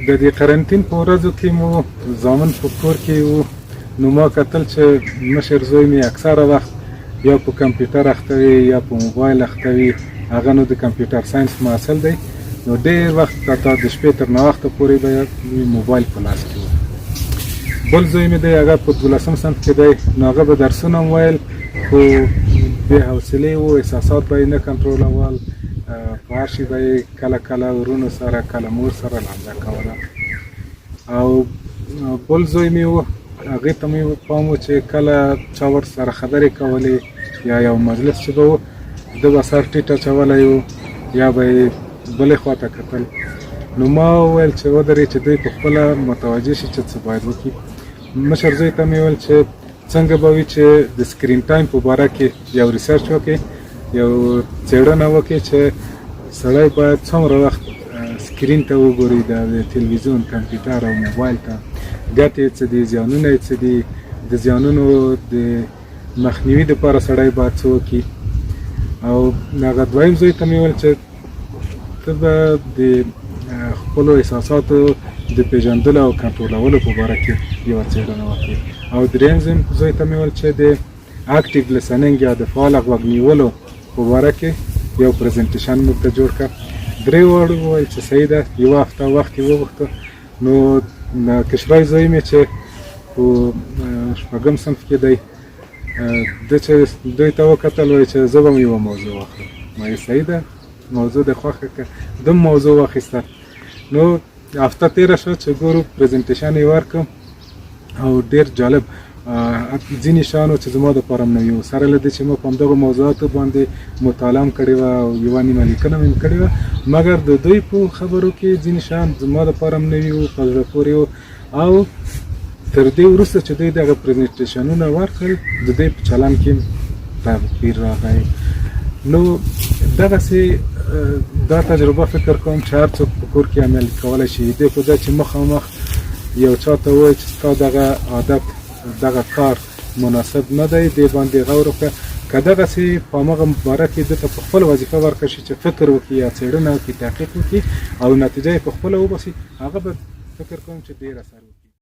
د دې قرنټین په ورځو کې مو زامن په کور کې وو، نو ما کتل چې مشر زوی مې اکثره وخت یا په کمپیوټر اخته وي یا په موبایل اخته وي. هغه نو د کمپیوټر ساينس محصل دی، نو ډېر وخت حتی د شپې تر ناوخته پورې به موبایل په لاس کې وي. بل زوی مې دی، هغه په 12م صنف کې دی، نو هغه به درسونه هم ویل، خو بې حوصلې وو، احساسات به یې نه کنټرولول. په هر شي به یې کله کله ورونو سره کله مور سره لانجه کوله. او بل زوی مې و، هغې ته مې پام و چې کله چا ورسره خبرې کولې یا یو مجلس چې به و، ده به سر ټیټ اچولی و یا به یې بلې خوا ته کتل. نو ما وویل چې ودرې چې دوی په خپله متوجه شي چې څه باید وکړي. مشر زوی ته مې ویل چې څنګه به وي چې د سکرین ټایم په باره کې یو ریسرچ وکړي، یو څېړنه وکړي چې سړی باید څومره وخت سکرین ته وګوري، د تلویزیون، کمپیوټر او موبایل ته. ګټې یې څه دي، زیانونه یې څه دي، د زیانونو د مخنیوي دپاره سړی باید څه وکړي. او هغه دویم زوی ته مې ویل چې ته به د خپلو احساساتو د پېژندلو او کنټرولولو په باره کې یوه څېړنه وکړي. او دریم زوی ته مې ویل چې د اکټیو لسنینګ یا د فعال غوږ نیولو په باره کې یو پریزنټیشن موږ ته جوړ کړه. درې واړو وویل چې صحیح ده، یوه هفته وخت یې وغوښته. نو کشرای زوی مې چې په 6م صنف کې دی، ده چې دوی ته وکتل، وایي چې زه به م یوه موضوع واخلم. ما یې صحیح ده، موضوع دې خوښه کړه، ده موضوع واخیسته. نو هفته تېره شوه چې ګورو پریزنټیشن یې ورکړم، او ډېر جالب ځینې شیان چې زما دپاره هم نوي وو، سره له دې چې ما په همدغو موضوعاتو باندې مطالعه هم کړې وه او یوه نیمه لیکنه مې کړې وه، مګر د دوی په خبرو کې ځینې شیان زما دپاره هم نوي وو، په زړه پورې وو. او تر دې وروسته چې دوی دغه پریزنټیشنونه ورکړل، د دوی په چلند کې تغییر راغی. نو دغسې دا تجربه فکر کوم چې هر څوک په کور کې عمل کولی شي. دې په ځای چې مخامخ یو چا ته ووایي چې ستا دغه عادت، دغه کار مناسب نه دی، دې باندې غور وکړه. که دغسې په همغه باره کې ده ته په خپله وظیفه ورکړل شي چې فکر وکړي یا څېړنه وکړي، تحقیق وکړي او نتیجه یې په خپله وباسي، هغه به فکر کوم چې ډېر اثر وکړي.